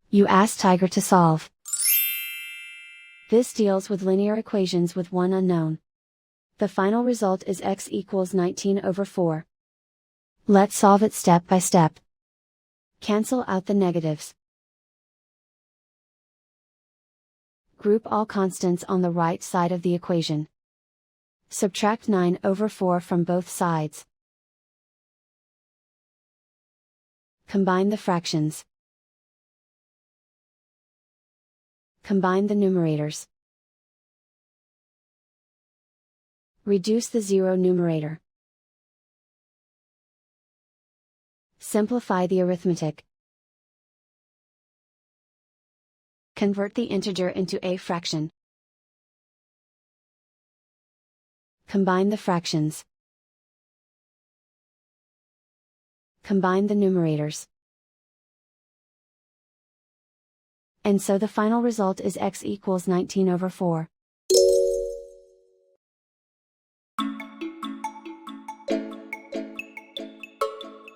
You ask Tiger to solve. This deals with linear equations with one unknown. The final result is x equals 19/4. Let's solve it step by step. Cancel out the negatives. Group all constants on the right side of the equation. Subtract 9/4 from both sides. Combine the fractions. Combine the numerators. Reduce the zero numerator. Simplify the arithmetic. Convert the integer into a fraction. Combine the fractions. Combine the numerators. And so the final result is x equals 19/4.